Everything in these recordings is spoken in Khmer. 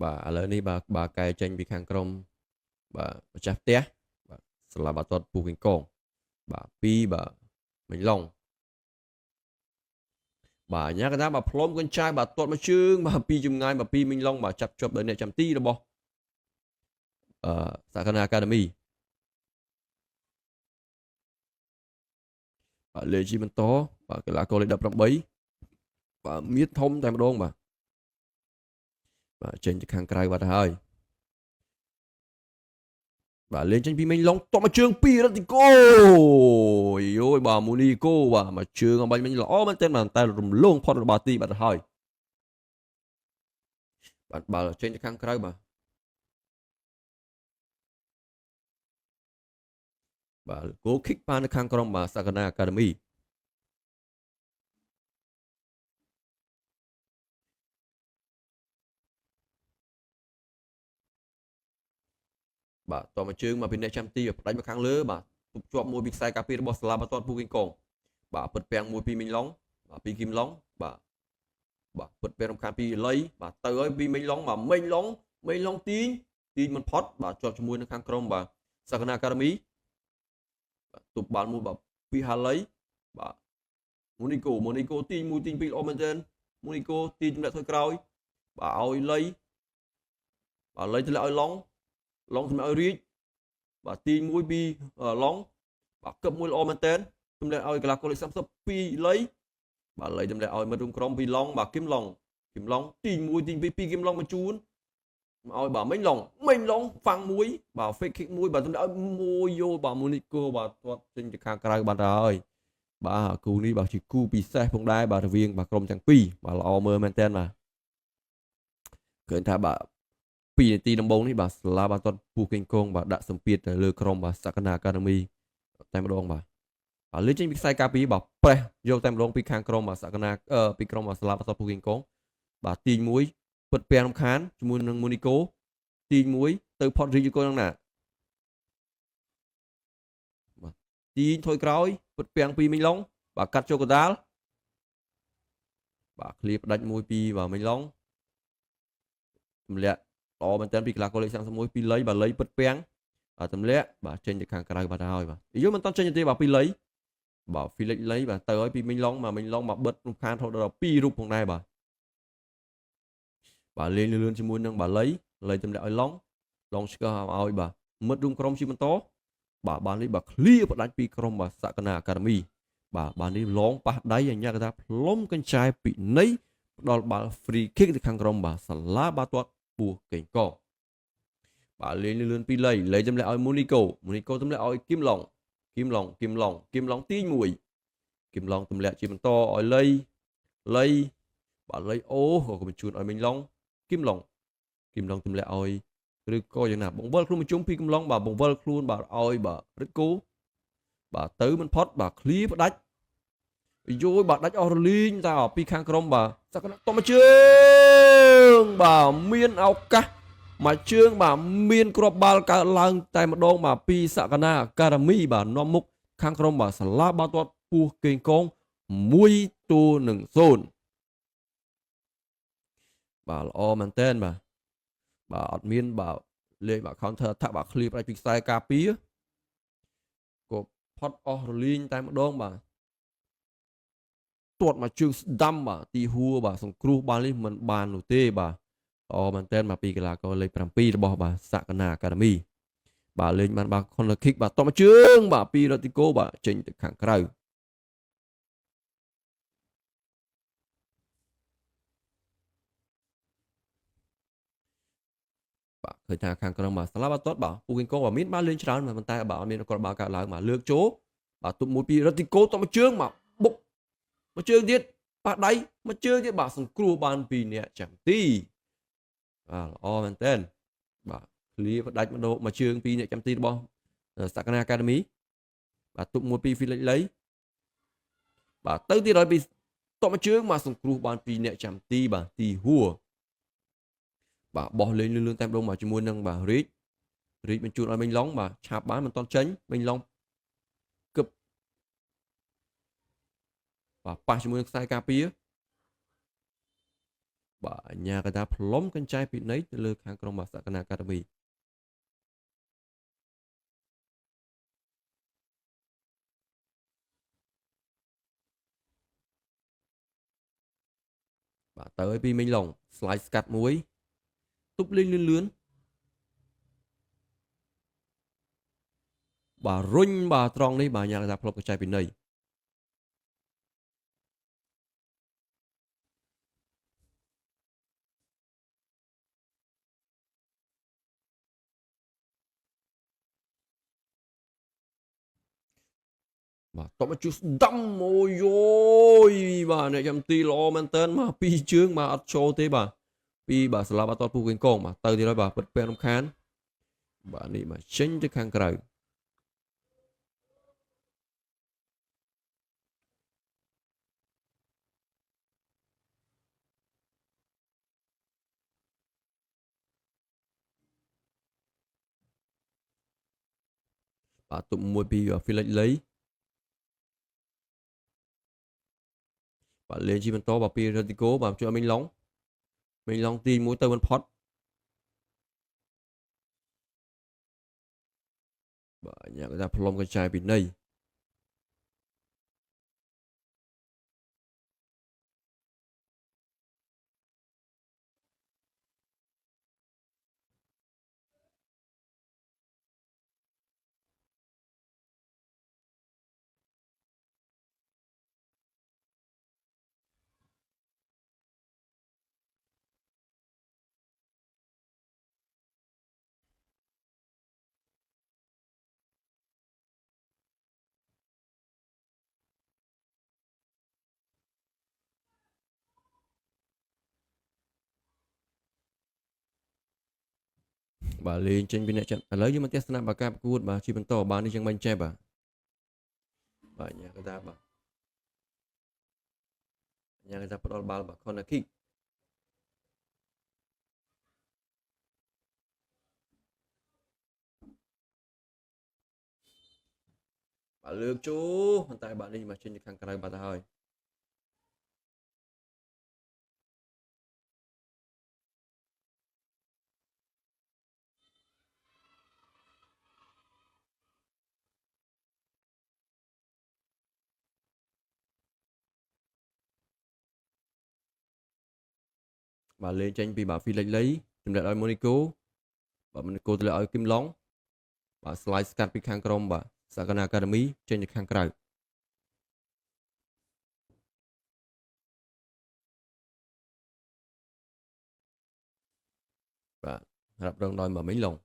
បាទឥឡូវនេះបាទកែចេញពីខាងក្រុមបាទម្ចាស់ផ្ទះបាទស្លាប់បាត់ទាត់ពូកេងកងបាទពីរបាទមិញឡុងបាទអញ្ញាកថាបាទផ្លុំកញ្ចាយបាទទាត់មកជើងបាទពីចម្ងាយបាទពីមិញឡុងបាទចាប់ជាប់ដោយអ្នកចាំទីរបស់សក្កណាអាកាដេមីបាទលេខជីបន្តបាទកីឡាករលេខ18បាទមៀតធំតែម្ដងបាទចេញទៅខាងក្រៅបាត់ហើយបាទលេងចេញពីមេញឡុងតបមកជើងពីរត់ទីគោយោយបាទមូនីគោបាទមកជើងអំបញ្ញមិញល្អមែនទែនបាទតែរំលងផុតរបស់ទីបាត់ហើយបាទបាល់ចេញទៅខាងក្រៅបាទគោ kick បាននៅខាងក្រុមបាទសក្កណាអាកាដេមីបាទតមកជើងមកពីអ្នកចាំទីផ្ដាច់មកខាងលើបាទទប់ជាប់មួយពីខ្សែការពាររបស់សាឡាបាត់ទាត់ពូគីងកងបាទពិតពាំងមួយពីមិញឡុងបាទពីគីមឡុងបាទពិតពាំងរំខានពីលៃបាទទៅហើយពីមិញឡុងបាទមិញឡុងទីងមិនផុតបាទជាប់ជាមួយនៅខាងក្រុមបាទសក្កណាអាកាដេមីបាទទប់បាល់មួយបាទពីហាឡៃបាទមូនីកូទីង1ទីង2ល្អមែនទែនមូនីកូទីងទម្លាក់ធ្វើក្រោយបាទឲ្យលៃបាទលៃទម្លាក់ឲ្យឡុងទម្លាក់ឲ្យរាជបាទទី1ពីឡុងបាទកឹបមួយល្អមែនទែនទម្លាក់ឲ្យកីឡាករលេខ32លៃបាទលៃទម្លាក់ឲ្យមិត្តរួមក្រុមពីឡុងបាទគឹមឡុងទី1ទី2ពីគឹមឡុងបញ្ជូនមកឲ្យបាទមិញឡុងហ្វាំងមួយបាទ fake kick មួយបាទទម្លាក់ឲ្យមួយយោបាទមូនីកូបាទទាត់ចេញទៅខាងក្រៅបាត់ហើយបាទគូនេះបាទជាគូពិសេសផងដែរបាទរវាងបាទក្រុមទាំងពីរបាទល្អមើលមែនទែនបាទឃើញថាបាទ2នាទីដំបូងនេះបាទសាឡាបានទាត់ពូកេងកងបាទដាក់សម្ពាធទៅលើក្រុមបាទសក្កណាអាកាដេមីតែម្ដងបាទលេងចេញពីខ្សែការពីបាទប្រេះយកតែម្ដងពីខាងក្រុមបាទសក្កណាពីក្រុមបាទសាឡាបានទាត់ពូកេងកងបាទទី1ពិតពាំងរំខានជាមួយនឹងមូនីកូទី1ទៅផុតរីយូកូនឹងណាបាទទីថយក្រោយពិតពាំងពីមិញឡុងបាទកាត់ចូលកដាលបាទឃ្លៀផ្ដាច់មួយពីបាទមិញឡុងទម្លាក់ល្អមែនទែនពីកីឡាករលេខ31ពីលៃបាទលៃពិតពាំងទម្លាក់បាទចេញទៅខាងក្រៅបាត់ហើយបាទយល់មិនតន់ចេញទេបាទពីលៃបាទហ្វីលិចលៃបាទទៅហើយពីមិញឡុងមកបិទរំខានរហូតដល់2រូបផងដែរបាទលេងលឿនជាមួយនឹងបាទលៃទម្លាក់ឲ្យឡុងឆ្កឹះឲ្យបាទមិត្តរួមក្រុមជាបន្តបាទបាននេះបាទឃ្លៀផ្ដាច់ពីក្រុមបាទសក្កណាអាកាដេមីបាទបាននេះឡងប៉ះដៃអញ្ញាកថាផ្លុំកញ្ចាយពីនៃផ្ដល់បាល់ free kick ទៅខាងក្រុមបាទសាឡាបាទាត់ពោះកេងកងបាទលេងលឿនពីលៃទម្លាក់ឲ្យមូនីកូទម្លាក់ឲ្យគឹមឡុងទី1គឹមឡុងទម្លាក់ជាបន្តឲ្យលៃបាទលៃអូក៏បញ្ជូនឲ្យមិញឡុងគឹមឡុងទម្លាក់ឲ្យឬក៏យ៉ាងណាបង្វិលខ្លួនមកជុំពីគឹមឡុងបាទបង្វិលខ្លួនបាទឲ្យបាទរឹកគូបាទទៅមិនផុតបាទឃ្លៀផ្ដាច់យោយបាទដាច់អស់រលីងតើពីខាងក្រុមបាទសក្កណាតមកជើងបាទមានឱកាសមួយជើងបាទមានគ្រាប់បាល់កើតឡើងតែម្ដងបាទពីសក្កណាអាកាដេមីបាទនាំមុខខាងក្រុមបាទសាឡាបាល់ទាត់ពោះកេងកង1-0បាទល្អមែនទែនបាទអត់មានបាទលេងបាទ counter attack បាទឃ្លៀបឲ្យពីខ្សែការពារក៏ផុតអស់រលីងតែម្ដងបាទទាត់មកជើងស្ដាំបាទទីហួរបាទសង្គ្រោះបាល់នេះមិនបាននោះទេបាទល្អមែនទែនបាទពីកីឡាករលេខ7របស់បាទសក្កណាអាកាដេមីបាទលេងបានបាទ corner kick បាទតមកជើងបាទពីរ៉ូឌីហ្គោបាទចេញទៅខាងក្រៅបាទឃើញថាខាងក្រុមបាទសាឡាបាតុតបាទពូគីងកងបាទមានបានលេងច្រើនប៉ុន្តែបាទអត់មានគាត់បាល់កើតឡើងបាទលើកចូលបាទទប់មួយពីរ៉ូឌីហ្គោតមកជើងបាទបុកមកជើងទៀតប៉ះដៃមកជើងទៀតបាទសង្គ្រោះបានពីអ្នកចាំទីបាទល្អមែនទែនបាទឃ្លៀផ្ដាច់មកជើងពីអ្នកចាំទីរបស់សក្កណាអាកាដេមីបាទទប់មួយពីហ្វីលិចលៃបាទទៅទៀតហើយពីតមកជើងមកសង្គ្រោះបានពីអ្នកចាំទីបាទទីហួរបាទបោះលេងលឿនតែម្ដងបាទជាមួយនឹងបាទរីកបញ្ជូនឲ្យមិញឡុងបាទឆាប់បានមិនតន់ចេញមិញឡុងគឹបបាទប៉ះជាមួយនឹងខ្សែការពារ បាទអាញាកតាផ្លុំកញ្ចែពិន័យទៅលើខាងក្រុមបាទសក្តាកាដមីបាទទៅឲ្យពីមីងឡុង slide ស្កាត់មួយទប់លេងលឿនលឿនបាទរុញបាទត្រង់នេះបាទអាញាកតាផ្លុំកញ្ចែពិន័យបាទតបមកជួស្ដាំអូយយបាទអ្នកចាំទីល្អមែនតើមកពីរជើងបាទអត់ចូលទេបាទពីបាទស្លាប់អត់តពូវិញកងបាទទៅទៀតហើយបាទពិតពេករំខានបាទនេះបាទចេញទៅខាងក្រៅបាទទុកមួយពី Felix Lay បាទលេងជីបន្តបាទពី Rodrigo បាទជួយឲ្យមីងឡុងទី1ទៅមិនផុតបាទញ៉ាំគេថាផ្លុំកញ្ចែពីនៃបាទលេងចេញពីអ្នកចិត្តឥឡូវយើងមកទស្សនាបាទការប្រកួតបាទជីបន្តបាទនេះយ៉ាងមិនចេះបាទញ៉ាំគេថាបាទញ៉ាំគេថាផ្ដាល់បាល់បាទ corner kick បាទលើកចូលប៉ុន្តែបាទនេះមកចេញទៅខាងក្រៅបាត់ទៅហើយបាទលេងចេញពីបាទ Felix Lay ជំរាបឲ្យ Monaco បាទ Monaco ទៅលើឲ្យ Kim Long បាទ slide ស្កាត់ពីខាងក្រមបាទសក្តា Academy ចេញទៅខាងក្រៅបាទរ៉ាប់រងដោយមកមីងឡុង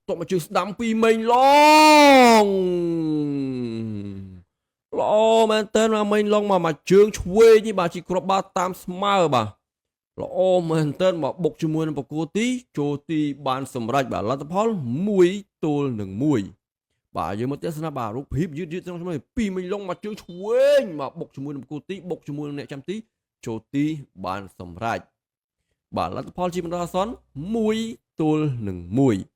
តបមកជើងស្ដាំពីមីងឡងល្អមែនតើមកមីងឡងមកជើងឆ្វេងនេះបាទជីគ្រាប់បាល់តាមស្មើបាទល្អមែនតើមកបុកជាមួយនឹងបកគោទីចូលទីបានសម្រេចបាទលទ្ធផល1-1បាទយើងមកទស្សនាបាទរូបភាពយឺតត្រង់ស្មើពីមីងឡុងមកជើងឆ្វេងមកបុកជាមួយនឹងបកគោទីបុកជាមួយនឹងអ្នកចាំទីចូលទីបានសម្រេចបាទលទ្ធផលជាបណ្ដោះអាសន្ន1-1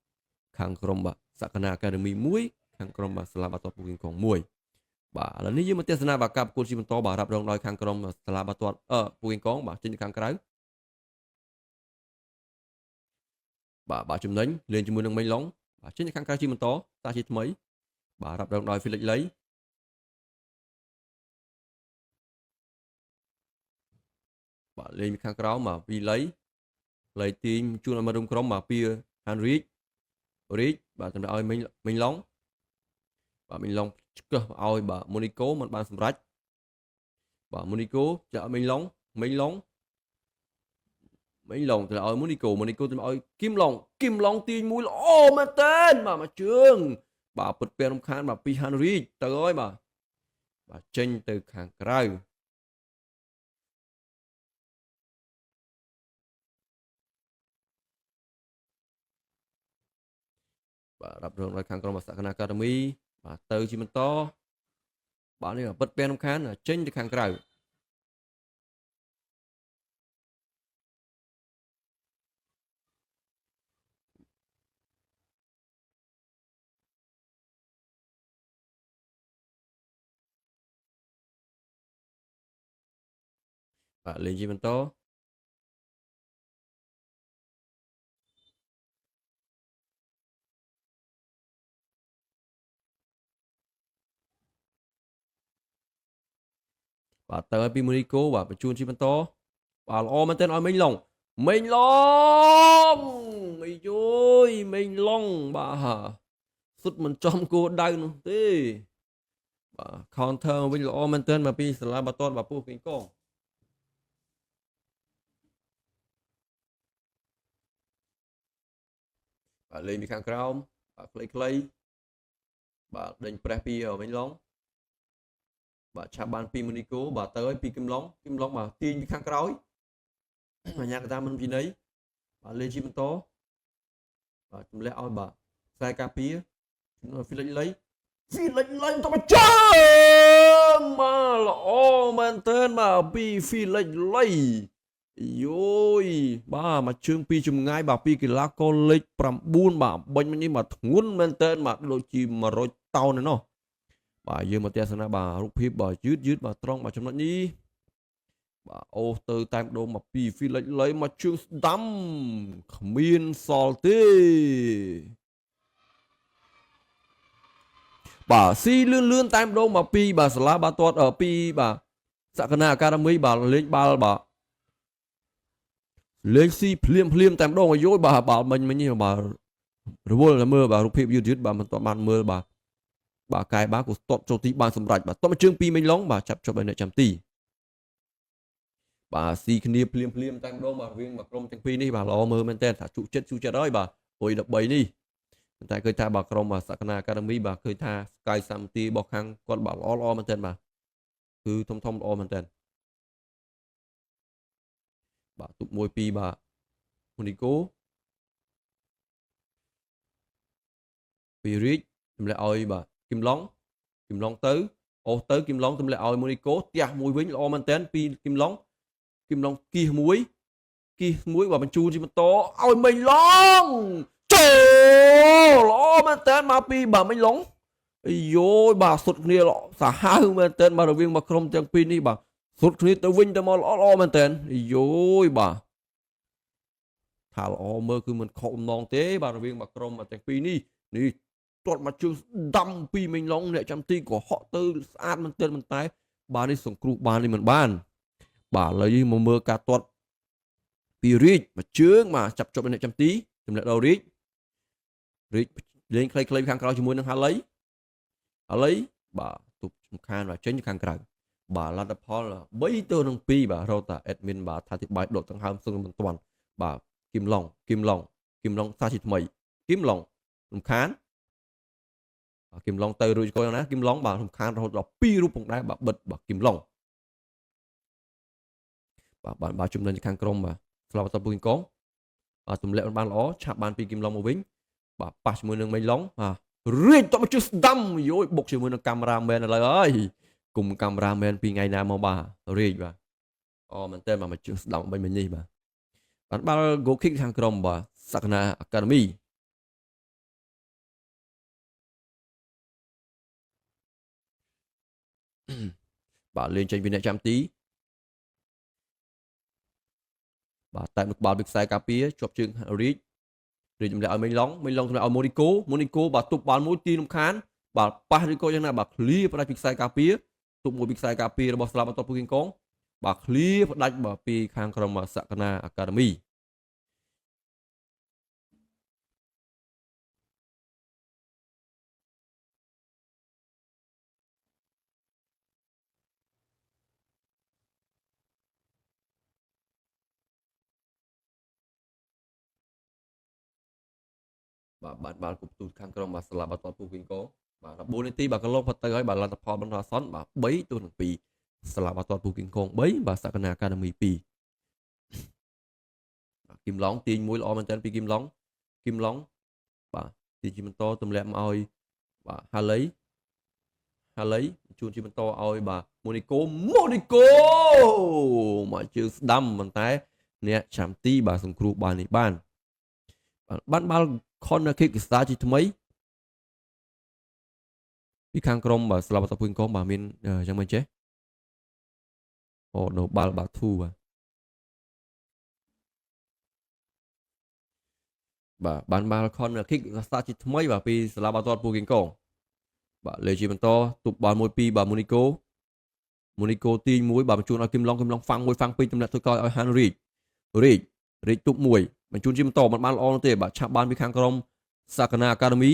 ខាងក្រុមបាទសក្តា Academy 1ខាងក្រុមបាទសាឡាបាតតពូគីងកង1បាទឥឡូវនេះយើងមកទស្សនាបាទការប្រកួតជាបន្តបាទរ៉ាប់រងដោយខាងក្រុមសាឡាបាតតពូគីងកងបាទចេញទៅខាងក្រៅបាទចំណេញលេងជាមួយនឹងមីងឡុងបាទចេញទៅខាងក្រៅជាបន្តតាជាថ្មីបាទរ៉ាប់រងដោយ Felix Lay បាទលេងពីខាងក្រោមបាទពី Lay ទីមជួនឲ្យមករុំក្រុមបាទពី Henrik បាទតម្រូវឲ្យមីងឡុងបាទមីងឡុងឆ្កឹះឲ្យបាទ Monaco មិនបានសម្រេចបាទ Monaco ចាក់ឲ្យមីងឡុងទៅឲ្យ Monaco ទៅឲ្យគីមឡុងទាញមួយល្អមែនតើបាទមកជើងបាទពិតពេលរំខានបាទពី Henrik ទៅហើយបាទចេញទៅខាងក្រៅបាទរាប់រងដោយខាងក្រុមសក្តា Academy បាទទៅជាបន្តបាទនេះពិតពេលរំខានចេញទៅខាងក្រៅ បាទលេងជាបន្ត បាទទៅឲ្យពីមូនីកូបាទបញ្ជូនជាបន្តបាទល្អមែនទែនឲ្យមេងឡុងមេងឡុងអាយយមេងឡុងបាទសុទ្ធមិនចំគោលដៅនោះទេបាទ counter វិញល្អមែនទែនមកពីសាឡាបាតតបាទពូគីងកងបាទលេងពីខាងក្រោមបាទខ្លីៗបាទដេញប្រេះពីមេងឡុងបាទឆាប់បានពីមូនីកូបាទទៅឲ្យពីគឹមឡុងបាទទាញពីខាងក្រោយអញ្ញាកតាមិនពីណីបាទលេងជាបន្តបាទទម្លាក់ឲ្យបាទខ្សែការពារហ្វីលិចលៃទៅមកចាមកល្អមែនទែនបាទពីហ្វីលិចលៃយយបាទមកជើងពីចម្ងាយបាទពីកីឡាករលេខ9បាទបាញ់មិញនេះមកធ្ងន់មែនទែនបាទដូចជា100តោនឯណោះបាទយើងមកទស្សនាបាទរូបភាពបាទយឺតបាទត្រង់បាទចំណុចនេះបាទអូសទៅតាមដងមកពីហ្វីលិចលៃមកជើងស្ដាំគ្មានសល់ទេបាទស៊ីលឿនតាមដងមកពីបាទសាឡាបាតតពីបាទសក្កណាអាកាដមីបាទលេងបាល់បាទលេងស៊ីភ្លាមតាមដងអាយុបាទមិញនេះបាទរវល់តែមើលបាទរូបភាពយឺតបាទមិនទាន់បានមើលបាទកាយបាទក៏ស្ទាត់ចូលទីបានសម្រេចបាទតបជើងពីមេងឡុងបាទចាប់ជាប់ឲ្យអ្នកចាំទីបាទស៊ីគ្នាភ្លាមតែម្ដងបាទរវាងមកក្រុមទាំងពីរនេះបាទល្អមើលមែនតើថាជក់ចិត្តហើយបាទអុយ13នេះតែឃើញថាបាទក្រុមសក្កណាអាកាដមីបាទឃើញថាស្កាយសាមទីរបស់ខាងគាត់បាទល្អមែនតើបាទគឺធំល្អមែនតើបាទទុក1 2បាទមូនីកូពីរីកទម្លាក់ឲ្យបាទគឹមឡុងទៅអូសទៅគឹមឡុងទម្លាក់ឲ្យមូនីកូទះមួយវិញល្អមែនតើពីគឹមឡុងគីសមួយបាទបញ្ជូនជាបន្តឲ្យមេងឡុងចូលល្អមែនតើមកពីបាទមេងឡុងអាយយបាទសុទ្ធគ្នាសាហាវមែនតើមករវាងមកក្រុមទាំងពីរនេះបាទសុទ្ធគ្នាទៅវិញទៅមកល្អមែនតើអាយយបាទថាល្អមើលគឺមិនខុសអំណងទេបាទរវាងមកក្រុមទាំងពីរនេះទាត់មកជើងដាំពីមេងឡុងអ្នកចាំទីក៏ហក់ទៅស្អាតមែនតើតែបាទនេះសង្គ្រោះបាននេះមិនបានបាទឥឡូវនេះមកមើលការទាត់ពីរីកមកជើងមកចាប់ជាប់អ្នកចាំទីទម្លាក់ដល់រីកលេងខ្លីៗខាងក្រៅជាមួយនឹងហាឡីបាទទប់សំខាន់បាទចេញខាងក្រៅបាទលទ្ធផល3-2បាទរត់តាអេដមីនបាទថាទីបាយដកដង្ហើមសឹងមិនទាន់បាទគឹមឡុងសាជាថ្មីគឹមឡុងសំខាន់គឹមឡុងទៅរួចកូនណាគឹមឡុងបាទសំខាន់រហូតដល់2រូបផងដែរបាទបិទបាទគឹមឡុងបាទចំណេញខាងក្រុមបាទស្លាប់តពូគីងកងបាទទម្លាក់បានល្អឆាប់បានពីគឹមឡុងមកវិញបាទប៉ះជាមួយនឹងមេងឡុងបាទរៀបតមកជិះស្ដាំយោបុកជាមួយនឹងកាមេរ៉ាមែនឥឡូវហើយគុំកាមេរ៉ាមែនពីថ្ងៃណាមកបាទរៀបបាទអូមែនតើមកជិះស្ដាំបាញ់មិញនេះបាទបាល់ goal kick ខាងក្រុមបាទសក្កណាអាកាដមីបាទលេងចេញពីអ្នកចាំទីបាទតែមុខបាល់ពីខ្សែការពារជាប់ជើងរីកទម្លាក់ឲ្យមេងឡុងទម្លាក់ឲ្យម៉ូនីកូបាទទប់បាល់មួយទីរំខានបាទប៉ះឬក៏យ៉ាងណាបាទឃ្លៀផ្ដាច់ពីខ្សែការពារទប់មួយពីខ្សែការពាររបស់ស្លាប់បន្ទាត់ពូគីងកងបាទឃ្លៀផ្ដាច់បាទពីខាងក្រុមសក្កណាអាកាដមីបាទបាល់គប់ទូតខាងក្រុមបាទស្លាប់បន្ទាត់ពូគីងកងបាទ14នាទីបាទកន្លងផុតទៅហើយបាទលទ្ធផលបន្តអាសន្នបាទ3-2ស្លាប់បន្ទាត់ពូគីងកង3បាទសក្កណាអាកាដមី2បាទគឹមឡុងទាញមួយល្អមែនតើពីគឹមឡុងបាទទាញជាបន្តទម្លាក់មកឲ្យបាទហាឡីជួនជាបន្តឲ្យបាទម៉ូនីកូមកជើងស្ដាំប៉ុន្តែអ្នកចាំទីបាទសង្គ្រោះបាននេះបានបាល់ corner kick គេស្ដារជាថ្មីពីខាងក្រុមបាទស្លាប់បន្ទាត់ពូគីងកងបាទមានយ៉ាងមិនចេះ អូនៅបាល់បាធូបាទបានបាល់ខនគិកសាជាថ្មីបាទពីសាឡាបាល់ទាត់ពូគីងកងបាទលេខជាបន្តទប់បាល់មួយពីរបាទម៉ូនីកូទី1បាទបញ្ជូនឲ្យគឹមឡុងហ្វាំងមួយហ្វាំងពីរទម្លាក់ទៅក្រោយឲ្យហានរីកទប់មួយបញ្ជូនជាបន្តមិនបានល្អនោះទេបាទឆាប់បានពីខាងក្រុមសាកាណាអាកាដេមី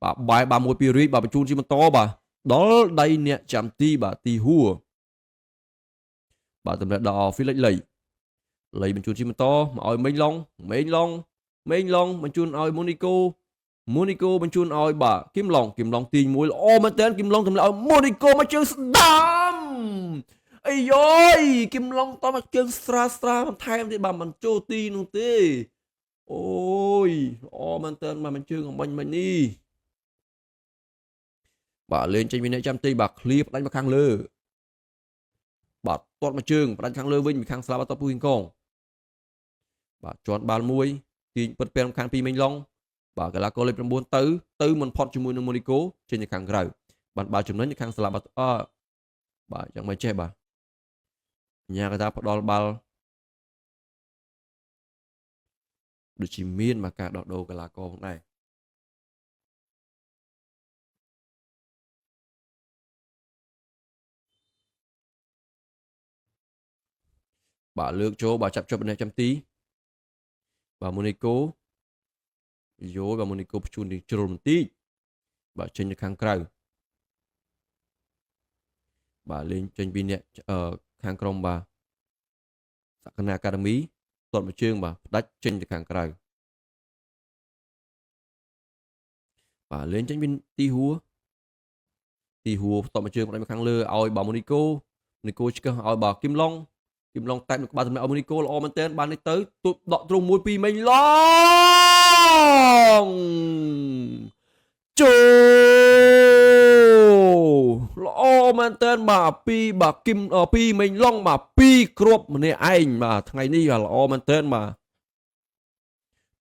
បាទបាយបាល់មួយពីររីកបាទបញ្ជូនជាបន្តបាទដល់ដៃអ្នកចាំទីបាទទីហួរបាទទម្លាក់ដល់ហ្វីលិចលីបញ្ជូនជាបន្តមកឲ្យមេងឡុងបញ្ជូនឲ្យម៉ូនីកូបញ្ជូនឲ្យបាទគឹមឡុងទី1ល្អមែនតើគឹមឡុងទម្លាក់ឲ្យម៉ូនីកូមកជើងស្ដាំអីយ៉យគឹមឡុងតមកជើងស្រាបន្ថែមទៀតបាទមិនចូលទីនោះទេអូយល្អមែនតើបាទមិនជើងអំបញ្ញមិញនេះបាទលេងចេញពីអ្នកចាំទីបាទឃ្លៀបដាច់មកខាងលើបាទទាត់មកជើងផ្ដាច់ខាងលើវិញពីខាងស្លាប់អត់ពូគីងកងបាទជាន់បាល់មួយទាញពិតពេលខាងពីមេងឡុងបាទកីឡាករលេខ9ទៅមិនផុតជាមួយនឹងម៉ូនីកូចេញទៅខាងក្រៅបានបាល់ចំណេញទៅខាងស្លាប់បាទយ៉ាងមិនចេះបាទញ៉ាកថាផ្ដាល់បាល់ដូចជាមានមកការដោះដូរកីឡាករផងដែរបាទលើកចូលបាទចាប់ជាប់អ្នកចាំទីបាទម៉ូនីកូបាទម៉ូនីកូបញ្ជូនទីជ្រុលបន្តិចបាទចេញទៅខាងក្រៅបាទលេងចេញពីអ្នកខាងក្រុមបាទសក្កណាអាកាដេមីទាត់មួយជើងបាទផ្ដាច់ចេញទៅខាងក្រៅបាទលេងចេញពីទីហួរទាត់មួយជើងផ្ដាច់មកខាងលើឲ្យបាទម៉ូនីកូឆ្កឹះឲ្យបាទគឹមឡុងតែនៅក្បាលសម្រាប់ម៉ូនីកូល្អមែនទែនបាននេះទៅទប់ដកទ្រង់មួយពីរមេងឡងល្អមែនទែនបាទពីមេងឡុងបាទពីគ្រាប់ម្នាក់ឯងបាទថ្ងៃនេះល្អមែនទែនបាទ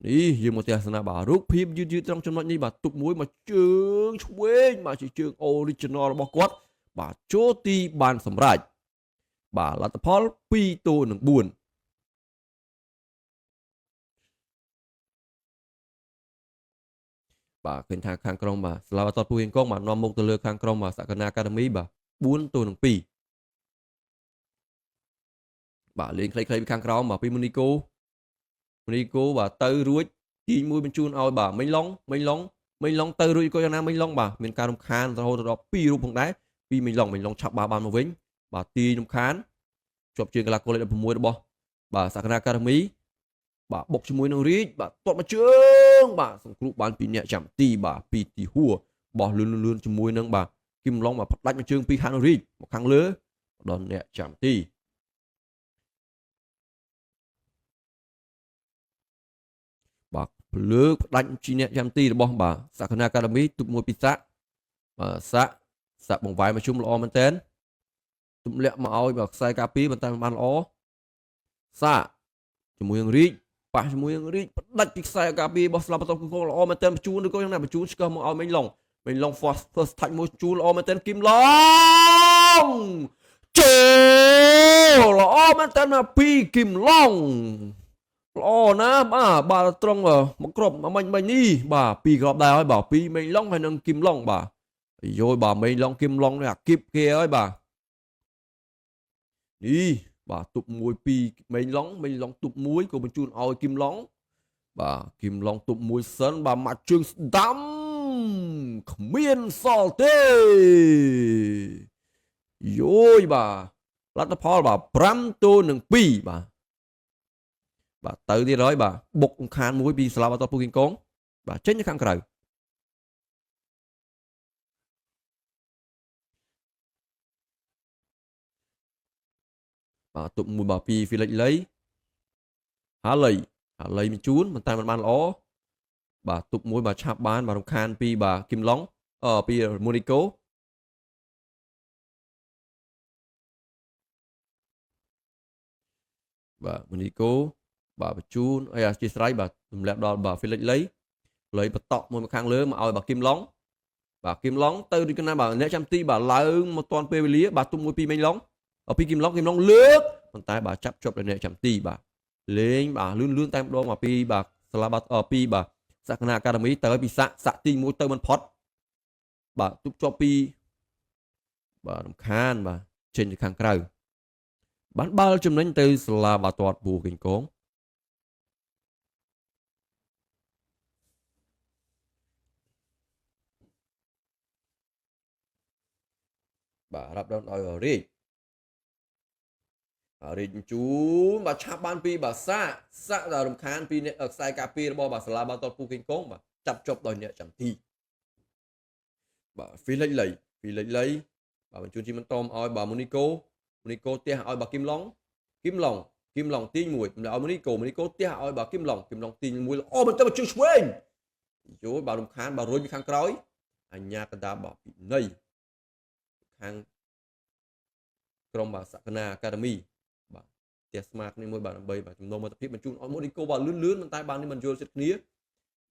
នេះយើងមកទស្សនាបាទរូបភាពយឺតត្រង់ចំណុចនេះបាទទុកមួយមកជើងឆ្វេងបាទជាជើង original របស់គាត់បាទចូលទីបានសម្រេចបាទលទ្ធផល2-4បាទឃើញថាខាងក្រុមបាទស្លាវ៉ាតតពូហៀងកងបាទនាំមុខទៅលើខាងក្រុមបាទសក្កណាអាកាដេមីបាទ4-2បាទលេងខ្លីៗពីខាងក្រោមបាទពីម៉ូនីកូបាទទៅរួចទី1បញ្ជូនឲ្យបាទមេងឡុងទៅរួចក៏យ៉ាងណាមេងឡុងបាទមានការរំខានរហូតដល់2រូបផងដែរពីមេងឡុងឆាប់បានមកវិញបាទទីរំខានជាប់ជើងកីឡាករលេខ16របស់បាទសក្កណាអាកាដេមីបាទបុកជាមួយនឹងរីកបាទទាត់មកជើងបាទសង្គ្រោះបានពីអ្នកចាំទីបាទពីទីហួរបោះលឿនជាមួយនឹងបាទគឹមឡុងបាទផ្ដាច់មកជើងពីហានរីកមកខាងលើដល់អ្នកចាំទីបាទលើកផ្ដាច់ជាអ្នកចាំទីរបស់បាទសក្កណាអាកាដេមីទុកមួយពីសាក់បង្វែរមកជុំល្អមែនតើទម្លាក់មកឲ្យបាទខ្សែការពីប៉ុន្តែមិនបានល្អសាក់ជាមួយនឹងរីកប៉ះជាមួយនឹងរីកផ្ដាច់ពីខ្សែការពីរបស់ស្លាប់បន្ទាប់គងល្អមែនតើបញ្ជូនឬក៏យ៉ាងណាបញ្ជូនឆ្កឹះមកឲ្យមេងឡុង first touch មួយជួលល្អមែនតើគឹមឡុងចូលល្អមែនតើមកពីគឹមឡុងល្អណាស់បាទបាល់ត្រង់មកគ្រាប់មិញនេះបាទពីរគ្រាប់ដែរហើយបាទពីមេងឡុងហើយនឹងគឹមឡុងបាទយោបាទមេងឡុងគឹមឡុងនេះអាគីបគេហើយបាទនេះបាទទប់មួយពីមេងឡុងទប់មួយក៏បញ្ជូនឲ្យគឹមឡុងបាទគឹមឡុងទប់មួយសិនបាទមកជើងស្ដាំគ្មានសល់ទេយោយបាទលទ្ធផលបាទ5-2បាទទៅទៀតហើយបាទបុកខានមួយពីស្លាប់អត់ពូគីងកងបាទចេញទៅខាងក្រៅបាទទុកមួយបាទពីហ្វីលិចលីហាឡីបញ្ជូនប៉ុន្តែមិនបានល្អបាទទុកមួយបាទឆាប់បានបាទរំខានពីបាទគឹមឡុងពីម៉ូនីកូបាទម៉ូនីកូបាទបញ្ជូនអីជាស្រ័យបាទទម្លាក់ដល់បាទហ្វីលិចលីបតក់មួយមកខាងលើមកឲ្យបាទគឹមឡុងទៅដូចណាបាទអ្នកចាំទីបាទឡើងមកតាន់ពេលវេលាបាទទុំមួយពីមេងឡុង ពីគីមឡុងលើកប៉ុន្តែបាទចាប់ជាប់ដល់អ្នកចាំទីបាទលេងបាទលឿនតែម្ដងមកពីបាទសាឡាបាត់ពីបាទសក្កណាអាកាដេមីទៅឲ្យពីសាក់ទី1ទៅមិនផុតបាទទប់ជាប់ពីបាទរំខានបាទចេញទៅខាងក្រៅបានបាល់ចំណេញទៅសាឡាបាទាត់ប៊ូកេងកងបាទរាប់ដល់ឲ្យរីកជូនបាទឆាប់បានពីបាទសាក់ដល់រំខានពីអ្នកខ្សែការពាររបស់បាទសាឡាបាទាត់ប៊ូកេងកងបាទចាប់ជាប់ដោយអ្នកចាំទីបាទហ្វីលិចលៃបាទបញ្ជូនជីមិនតមឲ្យបាទមូនីកូទះឲ្យបាទគីមឡុងទី1មិនឲ្យមូនីកូទះឲ្យបាទគីមឡុងទី1ល្អមែនតើមកជើងឆ្វេងយល់បាទរំខានបាទរុញពីខាងក្រោយអញ្ញាកណ្ដាលបាទពីនៃខាងក្រុមបាទសក្កណាអាកាដេមីបាទផ្ទះស្មាតនេះមួយបាទដើម្បីបាទចំណងមិត្តភាពបញ្ជូនឲ្យមូនីកូបាទលឿនប៉ុន្តែបាទនេះមិនយល់ចិត្តគ្នា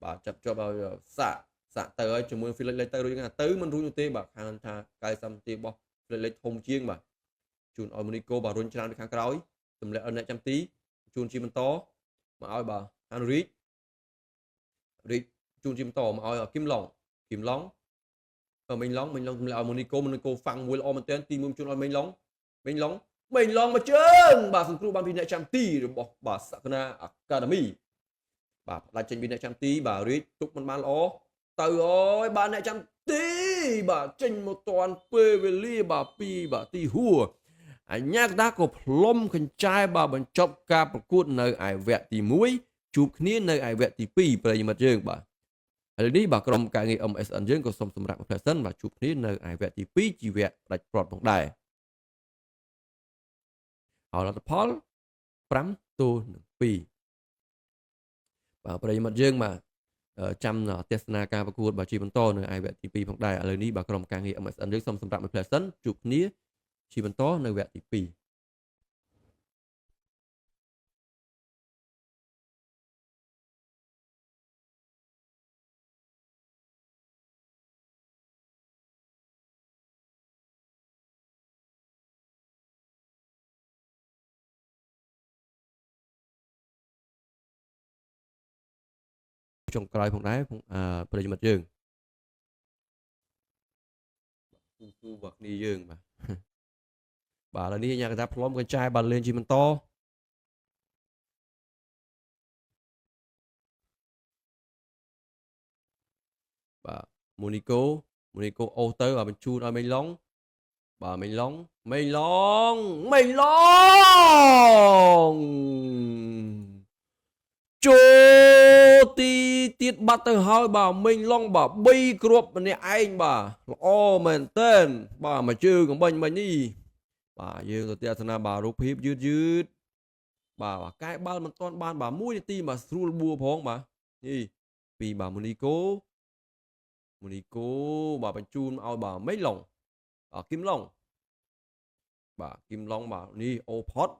បាទចាប់ជាប់ឲ្យសាក់ទៅឲ្យជាមួយហ្វីលិចលេខទៅរួចហ្នឹងទៅមិនរួចនោះទេបាទខាងថា90នាទីរបស់ហ្វីលិចលេខធំជាងបាទជូនឲ្យមូនីកូបាទរុញច្រើនពីខាងក្រោយទម្លាក់ឲ្យអ្នកចាំទីជូនជាបន្តមកឲ្យបាទហានរីកជូនជាបន្តមកឲ្យគីមឡុងមេងឡុងទម្លាក់ឲ្យមូនីកូហ្វាំងមួយល្អមែនទែនទី1ជូនឲ្យមេងឡុងមកជើងបាទសង្គ្រោះបានពីអ្នកចាំទីរបស់បាទសក្កណាអាកាដេមីបាទផ្ដាច់ចេញពីអ្នកចាំទីបាទរីកទុកមិនបានល្អទៅអើយបាទអ្នកចាំទីបាទចេញមកតាន់ពេលវេលាបាទពីបាទទីហួរអញ្ញាកដាក៏ផ្លុំកញ្ចែបាទបញ្ចប់ការប្រកួតនៅឯវគ្គទី1ជួបគ្នានៅឯវគ្គទី2ប្រិយមិត្តយើងបាទឥឡូវនេះបាទក្រុមការងារ MSN យើងក៏សូមសម្រាប់ផ្លែសិនបាទជួបគ្នានៅឯវគ្គទី2ជាវគ្គផ្ដាច់ព្រាត់ផងដែរហើយលទ្ធផល5-2បាទប្រិយមិត្តយើងបាទចាំទស្សនាការប្រកួតបាទជាបន្តនៅឯវគ្គទី2ផងដែរឥឡូវនេះបាទក្រុមការងារ MSN យើងសូមសម្រាប់មួយផ្លែសិនជួបគ្នាជាបន្តនៅវគ្គទី2ចុងក្រោយផងដែរប្រិយមិត្តយើងស៊ូបាទគ្នាយើងបាទឥឡូវនេះញ៉ាំកថាផ្លុំកញ្ចែបាទលេងជាបន្តបាទមូនីកូអូសទៅបាទបញ្ជូនឲ្យមេងឡុងបាទមេងឡុងចូលទីទៀតបាត់ទៅហើយបាទមេងឡុងបាទ3គ្រាប់ម្នាក់ឯងបាទល្អមែនតើបាទមកជើងកំបាញ់មិញនេះបាទយើងទៅទស្សនាបាទរូបភាពយឺតបាទកែបាល់មិនទាន់បានបាទ1នាទីបាទស្រួលបួផងបាទនេះពីបាទមូនីកូបាទបញ្ជូនឲ្យបាទមេងឡុងគីមឡុងបាទនេះអូផុត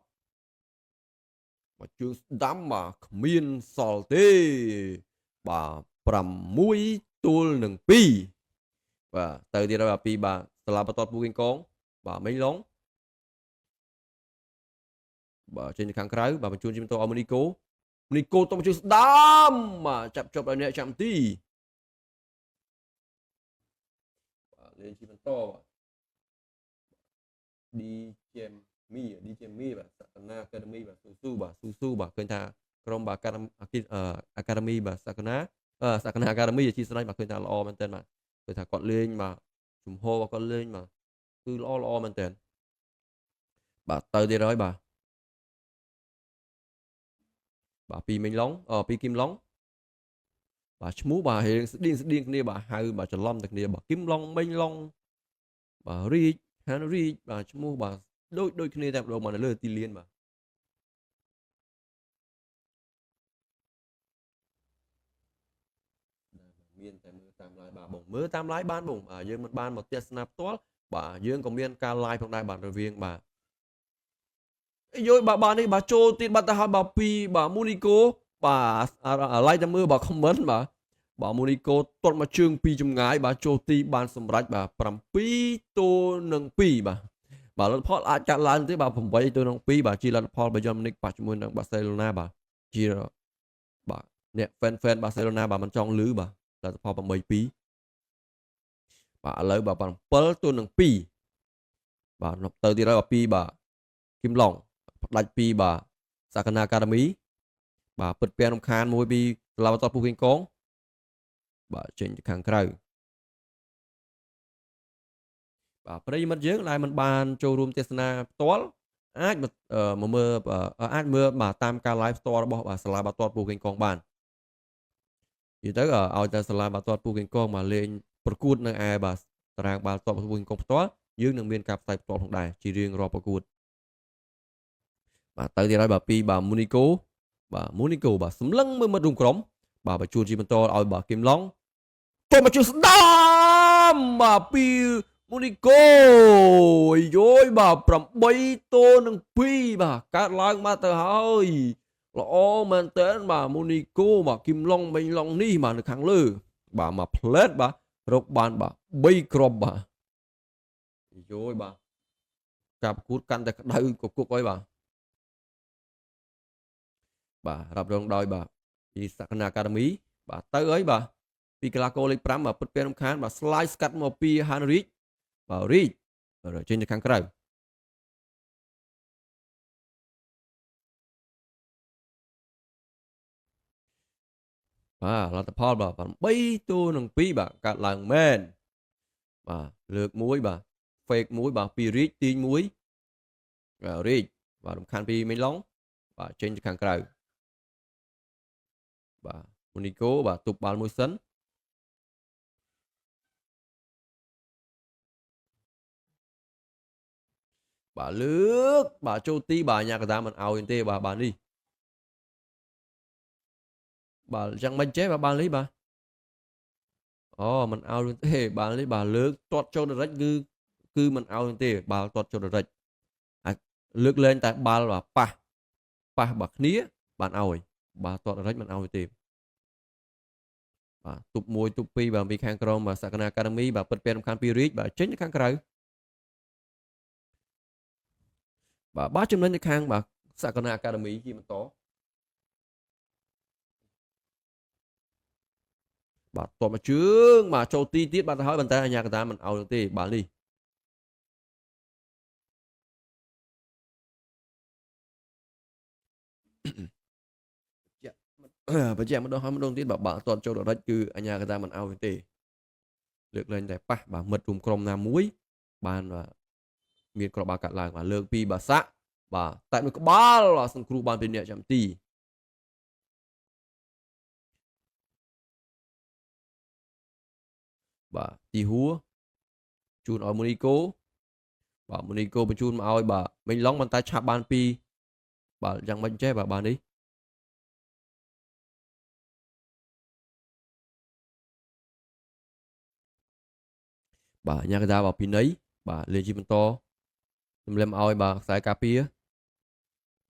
បាទជើងស្ដាំបាទគ្មានសល់ទេបាទ6-2បាទទៅទៀតហើយបាទពីបាទសាឡាបន្ទាត់ពូកេងកងបាទមេងឡុងបាទចេញទៅខាងក្រៅបាទបញ្ជូនជាបន្តឲ្យមូនីកូទៅមកជើងស្ដាំបាទចាប់ជាប់ឲ្យអ្នកចាំទីបាទលេងជាបន្តបាទឌីចេមីបាទសក្កណាអាកាដេមីបាទស៊ូបាទឃើញថាក្រុមបាទអាកាដេមីបាទសក្កណាអាកាដេមីជាស្រ័យបាទឃើញថាល្អមែនទែនបាទឃើញថាគាត់លេងបាទជំហររបស់គាត់លេងបាទគឺល្អមែនទែនបាទទៅទៀតហើយបាទពីមេងឡុងពីគីមឡុងបាទឈ្មោះបាទរៀងស្តៀងគ្នាបាទហៅបាទច្រឡំតែគ្នាបាទគីមឡុងមេងឡុងបាទរីកហានរីកបាទឈ្មោះបាទដូចគ្នាតែម្ដងមកនៅលើទីលានបាទមានតែមើលតាមឡាយបាទបងមើលតាមឡាយបានបងយើងមិនបានមកទស្សនាផ្ទាល់បាទយើងក៏មានការ live ផងដែរបាទរវាងបាទយល់បាទនេះបាទចូលទៀតបាត់ទៅហើយបាទពីបាទមូនីកូបាទ like តែមើលបាទ comment បាទមូនីកូទាត់មកជើងពីចម្ងាយបាទចូលទីបានសម្រេចបាទ7-2បាទ បាទលទ្ធផលអាចកាត់ឡើងទេបាទ8ទៅនឹង2បាទជាលទ្ធផលបាយ័នមុនីកប៉ះជាមួយនឹងបាសេឡូណាបាទជាបាទអ្នក fan បាសេឡូណាបាទមិនចង់លឺបាទលទ្ធផល8-2បាទឥឡូវបាទ7ទៅនឹង2បាទទៅទៀតហើយបាទ2បាទគីមឡុងផ្ដាច់ពីបាទសាកាណាអាកាដេមីបាទពិតពាំងរំខានមួយពីសាឡាវតតពូគីងកងបាទចេញទៅខាងក្រៅបាទប្រិយមិត្តយើងដែលមិនបានចូលរួមទស្សនាផ្ទាល់អាចមកមើលអាចមើលបាទតាមការ live ផ្ទាល់របស់បាទសាឡាបាល់ទាត់ពូកេងកងបាននិយាយទៅឲ្យតែសាឡាបាល់ទាត់ពូកេងកងមកលេងប្រកួតនៅឯបាទតារាងបាល់ទាត់ពូកេងកងផ្ទាល់យើងនឹងមានការផ្សាយផ្ទាល់ផងដែរជារៀងរាល់ប្រកួតបាទទៅទៀតហើយបាទពីបាទមូនីកូបាទសម្លឹងមើលមិត្តរួមក្រុមបាទបញ្ជូនជាបន្តឲ្យបាទគីមឡុងចូលមកជួយស្ដាំបាទពីមូនីកូយោយបាទ8ទៅនឹង2បាទកើតឡើងមកទៅហើយល្អមែនតើបាទមូនីកូបាទគីមឡុងមិញឡុងនេះបាទនៅខាងលើបាទមកផ្លែតបាទរកបានបាទ3គ្រាប់បាទយោយបាទការប្រកួតកាន់តែក្តៅកគុកហើយបាទរ៉ាប់រងដោយបាទពីសក្កណាអាកាដេមីបាទទៅហើយបាទពីកីឡាករលេខ5បាទពិតពាំងរំខានបាទ slide ស្កាត់មកពី Henrik បាទ Reach ចេញទៅខាងក្រៅបាទលទ្ធផលបាទ8ទៅនឹង2បាទកាត់ឡើងមែនបាទលើកមួយបាទ fake មួយបាទពី Reach ទាញមួយReach បាទរំខានពីមេឡុងបាទចេញទៅខាងក្រៅបាទមូនីកូបាទទប់បាល់មួយសិនបាទលើកបាទចូលទីបាទអាញាកតាមិនអោយទេបាទបាល់នេះបាទយ៉ាងមិនចេះបាទបាល់នេះបាទអូមិនអោយទេបាល់នេះបាទលើកទាត់ចូល direct គឺមិនអោយទេបាល់ទាត់ចូល direct អាចលើកលែងតែបាល់បាទប៉ះបាទគ្នាបានអោយបាទទាត់ direct មិនអោយទេបាទទប់1ទប់2បាទពីខាងក្រមបាទសក្កណាអាកាដេមីបាទពិតពាំងរំខានពី Reach បាទចេញទៅខាងក្រៅបាទចំណេញទៅខាងបាទសក្កណាអាកាដេមីជាបន្តបាទតបមកជើងបាទចូលទីទៀតបាទទៅហើយប៉ុន្តែអាញាកតាមិនអោយទេបាល់នេះបញ្ជាក់ម្ដងហើយម្ដងទៀតបាទតតចូល direct គឺអាញាកតាមិនអោយទេលើកលែងតែប៉ះបាទមិត្តរួមក្រុមណាមួយបានមានក្របបាល់កាត់ឡើងបាទលើកពីបាសាក់បាទតែមួយក្បាលសង្គ្រោះបានពីអ្នកចាំទីបាទទីហួរជូនឲ្យមូនីកូបាទមូនីកូបញ្ជូនមកឲ្យបាទមិញឡុងមិនតែឆាប់បានពីបាទយ៉ាងមិនចេះបាទបាននេះបាទញ៉ាកដាបាទពីណីបាទលេងជាបន្តទម្លាក់ឲ្យបាទខ្សែការពារ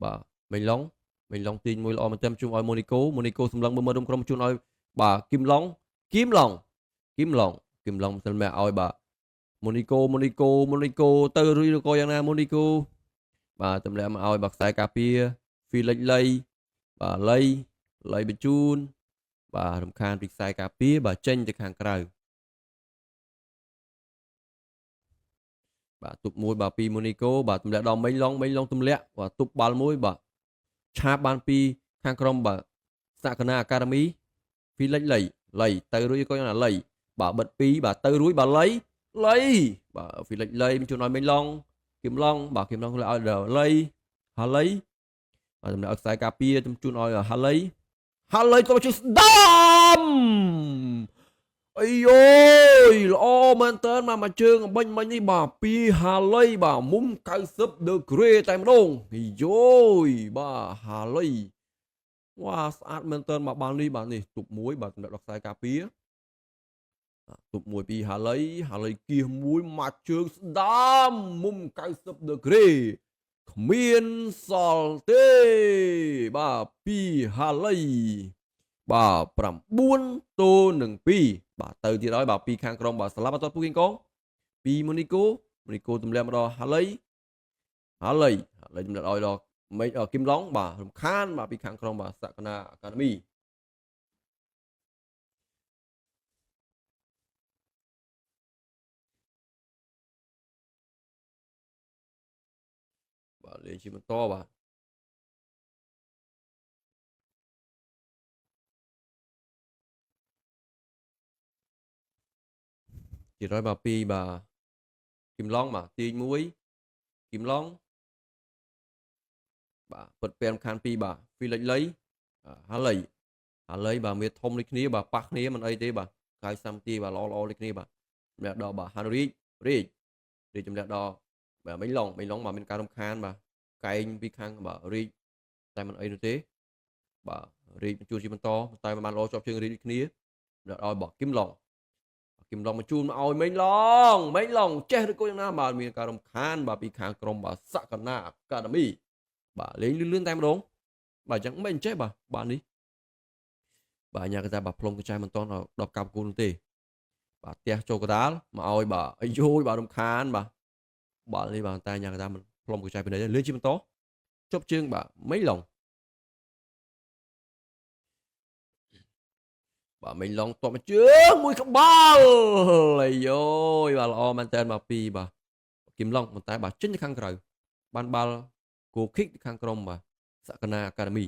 បាទមិញឡុងទាញមួយល្អមែនទែនជូនឲ្យមូនីកូសម្លឹងមើលមើលក្រុមជូនឲ្យបាទគីមឡុងទម្លាក់ឲ្យបាទមូនីកូទៅរុយរកយ៉ាងណាមូនីកូបាទទម្លាក់មកឲ្យបាទខ្សែការពារហ្វីលិចលៃបាទលៃបញ្ជូនបាទរំខានពីខ្សែការពារបាទចេញទៅខាងក្រៅបាទទប់មួយបាទពីមូនីកូបាទទម្លាក់ដល់មិញឡុងទម្លាក់បាទទប់បាល់មួយបាទឆាបបានពីខាងក្រុមបាទសក្កណាអាកាដេមីហ្វីលិចលៃទៅរួចក៏យ៉ាងណាលៃបាទបិទ2បាទទៅរួចបាទលៃបាទហ្វីលិចលៃបញ្ជូនឲ្យមិញឡុងគីមឡុងទម្លាក់ឲ្យលៃហាឡៃបាទទម្លាក់ឲ្យខ្សែការពារជូនឲ្យហាឡៃទៅជួយស្ដាំអីយយល្អមែនតើមកជើងបាញ់មិញនេះបាទពីហាឡៃបាទមុំ90 degree តែម្ដងអីយយបាទហាឡៃវ៉ាស្អាតមែនតើមកបាល់នេះបាទនេះទប់មួយបាទទម្លាក់ដល់ខ្សែការពារទប់មួយពីហាឡៃគៀសមួយមកជើងស្ដាំមុំ90 degree គ្មានសល់ទេបាទពីហាឡៃបាទ9ទៅនឹង2បាទទៅទៀតហើយបាទពីខាងក្រុមបាទសាឡាបាល់ទាត់ពូគីងកងពីមូនីកូទម្លាក់មកដល់ហាឡៃ Haleyជំនះឲ្យដល់មេគីមឡុងបាទរំខានបាទពីខាងក្រុមបាទសក្កណាអាកាដេមីបាទលេងជាបន្តបាទជារយបាទ2បាទគីមឡុងបាទទាញ1គីមឡុងបាទពិតពេលរំខាន2បាទហ្វីលិចលីហាឡីបាទមានធំដូចគ្នាបាទប៉ះគ្នាមិនអីទេបាទកាយសាមទីបាទល្អដូចគ្នាបាទជំនះដល់បាទហានរីកជំនះដល់បាទមិញឡុងបាទមានការរំខានបាទកែងពីខាងបាទរីកតែមិនអីនោះទេបាទរីកបញ្ជូនជាបន្តតែមិនបានល្អជាប់ជើងរីកដូចគ្នាដល់ឲ្យបាទគីមឡុងបញ្ជូនមកឲ្យមិញឡុងចេះឬក៏យ៉ាងណាបាទមានការរំខានបាទពីខាងក្រុមបាទសក្កណាអាកាដេមីបាទលេងលឿនតែម្ដងបាទអញ្ចឹងមិនចេះបាទនេះបាទអញ្ញាកតាបាទផ្លុំកញ្ចែមិនតន់ដល់កាប់គូនទេបាទផ្ទះចូលកដាលមកឲ្យបាទអាយយបាទរំខានបាទនេះបាទតែអញ្ញាកតាមិនផ្លុំកញ្ចែពីនេះលឿនជាបន្តជប់ជើងបាទមិញឡុងបាទមិញឡុងតបមកជើងមួយក្បាលអាយយបាទល្អមែនតើបាទពីបាទគីមឡុងប៉ុន្តែបាទចេញទៅខាងក្រៅបានបាល់គោគិកទៅខាងក្រុមបាទសក្កណាអាកាដេមី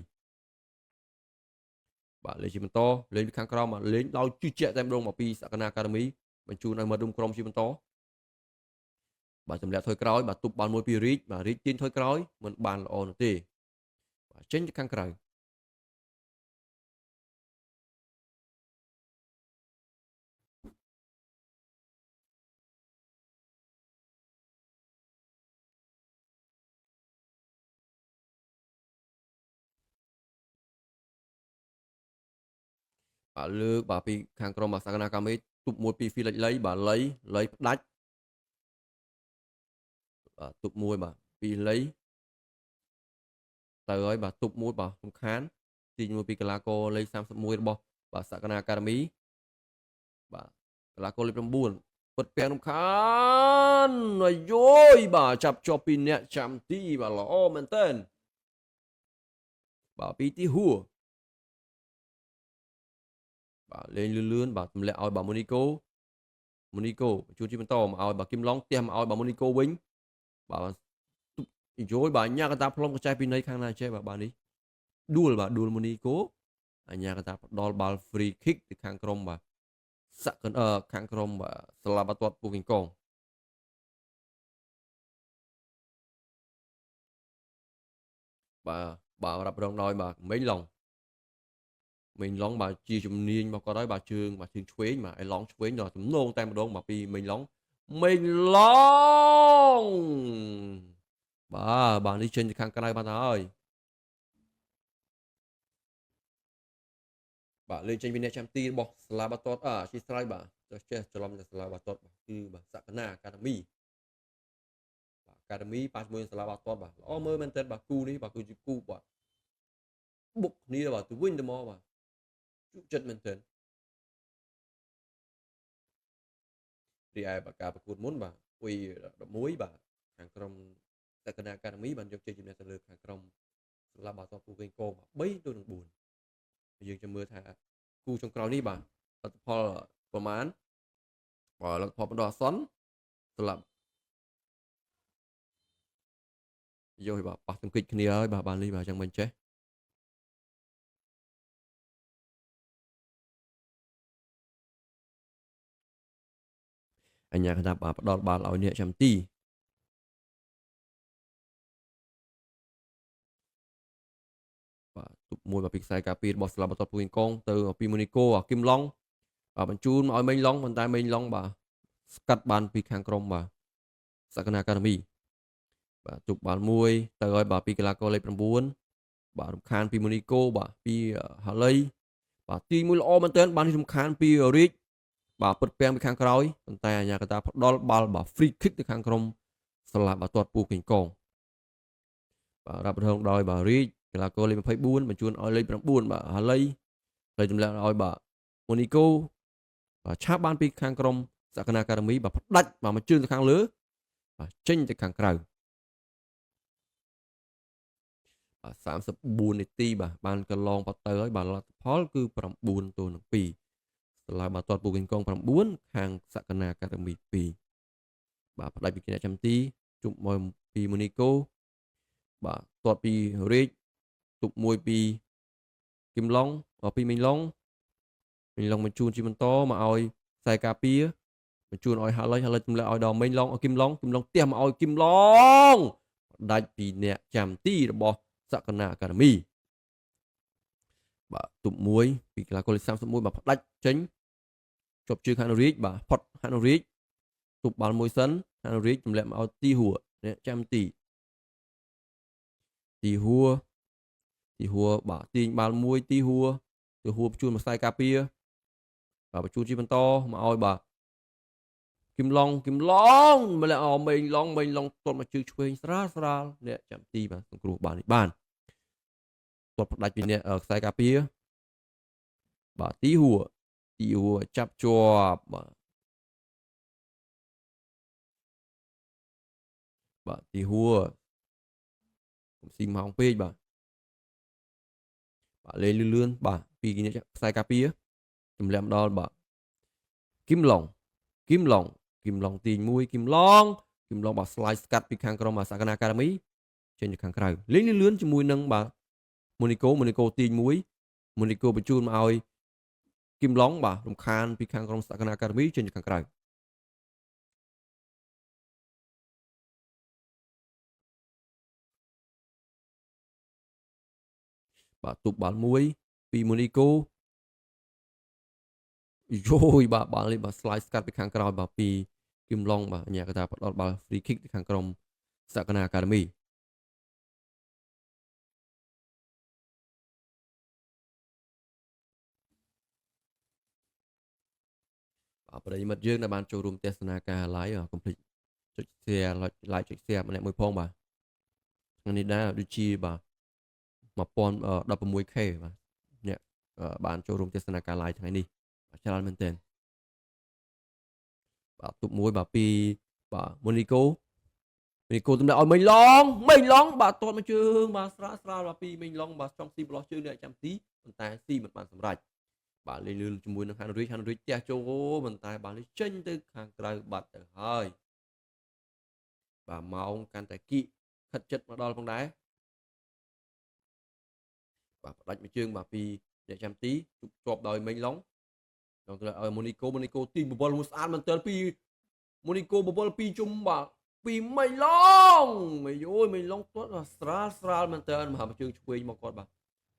បាទលេងជាបន្តលេងពីខាងក្រោមលេងដោយជឿជាក់តែម្ដងមកពីសក្កណាអាកាដេមីបញ្ជូនឲ្យមិត្តរួមក្រុមជាបន្តបាទទម្លាក់ថយក្រោយបាទទប់បាល់មួយពីរីកបាទរីកទាញថយក្រោយមិនបានល្អនោះទេបាទចេញទៅខាងក្រៅបាទលើកបាទពីខាងក្រុមបាទសក្កណាកាមេទប់មួយពីហ្វីលិចលីបាទលីផ្ដាច់បាទទប់មួយបាទពីលីទៅហើយបាទទប់មួយបាទសំខាន់ទីមួយពីកីឡាករលេខ31របស់បាទសក្កណាអាកាដេមីបាទកីឡាករលេខ9ពិតពាំងរំខានអាយយបាទចាប់ជាប់ពីអ្នកចាំទីបាទល្អមែនតើបាទពីទីហួរបាទលេងលឿនបាទទម្លាក់ឲ្យបាទម៉ូនីកូជួនជាបន្តមកឲ្យបាទគីមឡុងផ្ទះមកឲ្យបាទម៉ូនីកូវិញបាទយយបាទអញ្ញាកតាផ្លុំកញ្ចែពីនៃខាងណាចេះបាទនេះដួលម៉ូនីកូអញ្ញាកតាផ្ដល់បាល់ free kick ទៅខាងក្រុមបាទខាងក្រុមបាទស្លាប់បាត់ទាត់ពូគីងកងបាទរាប់រងដោយបាទមិញឡុងបាទជាជំនាញរបស់គាត់ហើយបាទជើងឆ្វេងបាទឲ្យឡងឆ្វេងដល់ទំនងតែម្ដងបាទពីមិញឡុងបាទនេះចេញទៅខាងក្រៅបានហើយបាទលេងចេញពីអ្នកចាំទីរបស់សាឡាបាតតជាស្រ័យបាទចេះច្រឡំសាឡាបាតតបាទគឺបាទសក្កណាអាកាដេមីបាទអាកាដេមីប៉ះជាមួយសាឡាបាតតបាទល្អមើលមែនតើបាទគូនេះបាទគឺជាគូបាទបុកគ្នាបាទទៅវិញទៅមកបាទជក់ចិត្តមែនតើរីឯបាទការប្រកួតមុនបាទអ៊ុយ11បាទខាងក្រុមសក្កណាអាកាដេមីបានយកជ័យជំនះទៅលើខាងក្រុមសាឡាបាតតពូកេងកង3-4យើងចាំមើលថាគូចុងក្រោយនេះបាទលទ្ធផលប្រមាណបាទលទ្ធផលបណ្ដោះអាសន្នសម្រាប់យកបាទប៉ះទង្គិចគ្នាហើយបាទបានលីបាទយ៉ាងមិនចេះអញ្ញាកតាបាទផ្ដល់បាល់ឲ្យអ្នកចាំទីបាទទប់មួយបាទពីខ្សែការពាររបស់ស្លាប់បន្ទាត់ពូគីងកងទៅពីម៉ូនីកូគីមឡុងបាទបញ្ជូនមកឲ្យមេងឡុងប៉ុន្តែមេងឡុងបាទស្កាត់បានពីខាងក្រុមបាទសក្កណាអាកាដេមីបាទទប់បាល់មួយទៅឲ្យបាទពីកីឡាករលេខ9បាទរំខានពីម៉ូនីកូបាទពីហាឡីបាទទីមួយល្អមែនទែនបានរំខានពីរីកបាទពិតពាំងពីខាងក្រោយប៉ុន្តែអាញាកតាផ្ដល់បាល់បាទ free kick ទៅខាងក្រុមស្លាប់បាត់ទាត់ពូកេងកងបាទរាប់រងដោយបាទរីកកីឡាករលេខ24បញ្ជូនឲ្យលេខ9បាទហាឡីហើយទម្លាក់ឲ្យបាទម៉ូនីកូបាទឆាបបានពីខាងក្រុមសក្កណាអាកាដេមីបាទផ្ដាច់បាទមកជើងទៅខាងលើបាទចេញទៅខាងក្រៅ 34នាទីបាទបានកន្លងបាត់ទៅហើយបាទលទ្ធផលគឺ9 ទល់នឹង 2 សាឡាបាល់ទាត់ពូកេងកុង9ខាងសក្កណាកាដេមី2បាទផ្ដាច់ពីគណៈចាំទីជុំមកពីម៉ូនីកូបាទទាត់ពីរេកទុកមួយពីគឹមឡុងពីមីងឡុងបញ្ជូនជាបន្តមកឲ្យខ្សែការពារបញ្ជូនឲ្យហាឡៃទម្លាក់ឲ្យដល់មីងឡុងគឹមឡុងផ្ទះមកឲ្យគឹមឡុងផ្ដាច់ពីអ្នកចាំទីរបស់សក្កណាអាកាដេមីបាទទុកមួយពីកីឡាករលេខ31បាទផ្ដាច់ចេញជាប់ជើងហានូរីកបាទផុតហានូរីកទុបបាល់មួយសិនហានូរីកទម្លាក់មកឲ្យទីហួរអ្នកចាំទីហួរបាទទាញបាល់មួយទីហួរបញ្ជូនមកខ្សែការពារបាទបញ្ជូនជាបន្តមកឲ្យបាទគឹមឡុងម្លាក់ឲ្យមេងឡុងទាត់មកជើងឆ្វេងស្រាលអ្នកចាំទីបាទសង្គ្រោះបាល់នេះបានទាត់ផ្ដាច់ពីអ្នកខ្សែការពារបាទទីហួរចាប់ជាប់បាទទីហួរកុំស៊ីម៉ោងពេកបាទលេងលឿនបាទពីអ្នកខ្សែការពារទម្លាក់មកដល់បាទគឹមឡុងទាញមួយគឹមឡុងបាទ slide ស្កាត់ពីខាងក្រុមសក្កណាអាកាដេមីចេញទៅខាងក្រៅលេងលឿនជាមួយនឹងបាទម៉ូនីកូទាញមួយម៉ូនីកូបញ្ជូនមកឲ្យគឹមឡុងបាទរំខានពីខាងក្រុមសក្កណាអាកាដេមីចេញទៅខាងក្រៅបាទទប់បាល់មួយពីម៉ូនីកូយបាទបាល់នេះបាទ slide ស្កាត់ពីខាងក្រោយបាទពីគឹមឡុងបាទអញ្ញាកថាផ្ដល់បាល់ free kick ទៅខាងក្រុមសក្កណាអាកាដេមីបាទប្រិយមិត្តយើងដែលបានចូលរួមទស្សនាការ live កុំភ្លេចចុច share like ចុច share ម្នាក់មួយផងបាទថ្ងៃនេះដែរដូចជាបាទ 1016k បាទអ្នកបានចូលរួមទស្សនាការ live ថ្ងៃនេះបាទច្រើនមែនទែនបាទទុបមួយបាទពីបាទម៉ូនីកូទម្លាក់ឲ្យមីងឡុងបាទទាត់មកជើងបាទស្រាលបាទពីមីងឡុងបាទចង់ស៊ីបលោះជើងអ្នកចាំទីប៉ុន្តែស៊ីមិនបានសម្រេចបាទលេងលឿនជាមួយនឹងហានូរីកផ្ទះចូលប៉ុន្តែបាល់នេះចេញទៅខាងក្រៅបាត់ទៅហើយបាទម៉ោងកាន់តែគីខិតចិត្តមកដល់ផងដែរបាទផ្ដាច់មួយជើងបាទពីអ្នកចាំទីជាប់ដោយមីងឡុងដល់ទៅឲ្យម៉ូនីកូទីបវលមួយស្អាតមែនទែនពីម៉ូនីកូបវលពីជុំបាទពីមីងឡុងមីងឡុងទាត់ស្រាលមែនទែនមកជើងឆ្វេងមកគាត់បាទ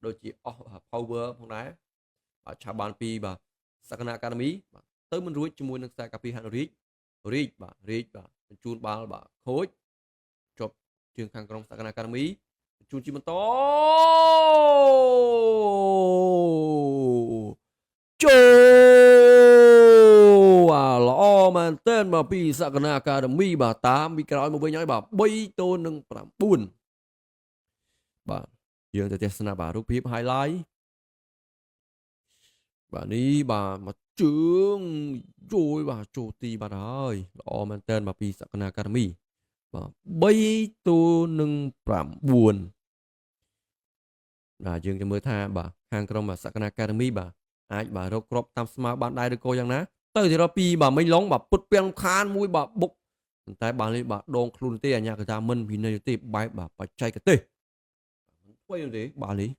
ដូចជាអស់ power ផងដែរបាទឆាប់បានពីបាទសក្កណាអាកាដេមីបាទទៅមិនរួចជាមួយនឹងខ្សែការពារហានូរីកបាទបញ្ជូនបាល់បាទខូចជាប់ជើងខាងក្រុមសក្កណាអាកាដេមីបញ្ជូនជាបន្តចូលល្អមែនទែនបាទពីសក្កណាអាកាដេមីបាទតាមពីក្រោយមកវិញហើយបាទ3 ទល់នឹង 9បាទយើងទៅទស្សនាបាទរូបភាព highlight បាទនេះបាទមកជើងបាទចូលទីបាត់ហើយល្អមែនទែនបាទពីសក្កណាអាកាដេមីបាទ3 ទល់នឹង 9បាទយើងจะមើលថាបាទខាងក្រុមសក្កណាអាកាដេមីបាទអាចបាទរកគ្រាប់តាមស្មើបានដែរឬក៏យ៉ាងណាទៅទីរកពីបាទមីងឡុងបាទពុតពាំងខានមួយបាទបុកប៉ុន្តែបាល់នេះបាទដងខ្លួនទេអញ្ញាកថាមិនវិន័យទេបែបបាទបច្ចេកទេសធ្វើយ៉ាងទេបាល់នេះ